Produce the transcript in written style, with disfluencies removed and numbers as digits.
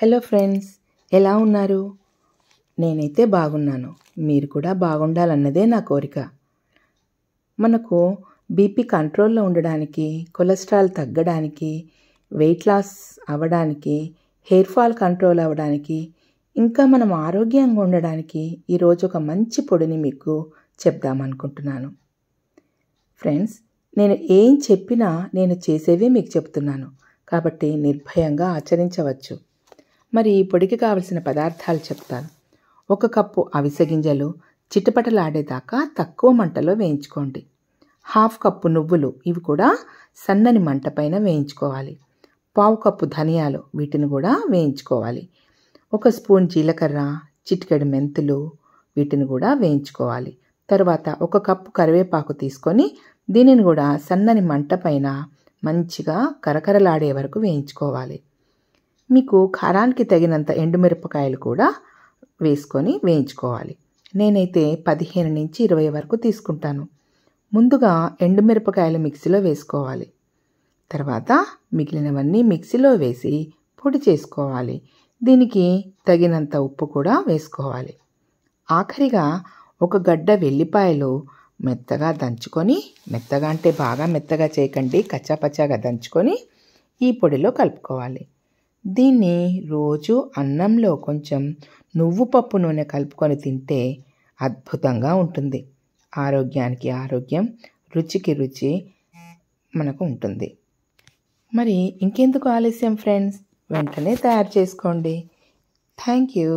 Hello friends, ఎలా ఉన్నారు? నేనైతే బాగున్నాను. మీరు కూడా బాగుండాలన్నదే నా కోరిక. మనకు బీపీ కంట్రోల్లో ఉండడానికి, కొలెస్ట్రాల్ తగ్గడానికి, వెయిట్ లాస్ అవ్వడానికి, హెయిర్ ఫాల్ కంట్రోల్ అవ్వడానికి, ఇంకా మనం ఆరోగ్యంగా ఉండడానికి ఈరోజు ఒక మంచి పొడిని మీకు చెప్దామనుకుంటున్నాను. ఫ్రెండ్స్, నేను ఏం చెప్పినా నేను చేసేవే మీకు చెప్తున్నాను, కాబట్టి నిర్భయంగా ఆచరించవచ్చు. మరి ఈ పొడికి కావలసిన పదార్థాలు చెప్తాను. 1 కప్పు అవిసె గింజలు చిటపటలాడేదాకా తక్కువ మంటలో వేయించుకోండి. 1/2 కప్పు నువ్వులు, ఇవి కూడా సన్నని మంట పైన వేయించుకోవాలి. 1/4 కప్పు ధనియాలు, వీటిని కూడా వేయించుకోవాలి. 1 స్పూన్ జీలకర్ర, చిటికెడు మెంతులు, వీటిని కూడా వేయించుకోవాలి. తర్వాత 1 కప్పు కరివేపాకు తీసుకొని దీనిని కూడా సన్నని మంట పైన మంచిగా కరకరలాడే వరకు వేయించుకోవాలి. మీకు కారానికి తగినంత ఎండుమిరపకాయలు కూడా వేసుకొని వేయించుకోవాలి. నేనైతే 15 నుంచి 20 వరకు తీసుకుంటాను. ముందుగా ఎండుమిరపకాయలు మిక్సీలో వేసుకోవాలి. తర్వాత మిగిలినవన్నీ మిక్సీలో వేసి పొడి చేసుకోవాలి. దీనికి తగినంత ఉప్పు కూడా వేసుకోవాలి. ఆఖరిగా 1 గడ్డ వెల్లిపాయలు మెత్తగా దంచుకొని, మెత్తగా అంటే బాగా మెత్తగా చేయకండి, కచ్చాపచ్చాగా దంచుకొని ఈ పొడిలో కలుపుకోవాలి. దీన్ని రోజు అన్నంలో కొంచెం నువ్వు పప్పు నూనె కలుపుకొని తింటే అద్భుతంగా ఉంటుంది. ఆరోగ్యానికి ఆరోగ్యం, రుచికి రుచి మనకు ఉంటుంది. మరి ఇంకెందుకు ఆలస్యం ఫ్రెండ్స్, వెంటనే తయారు చేసుకోండి. Thank you.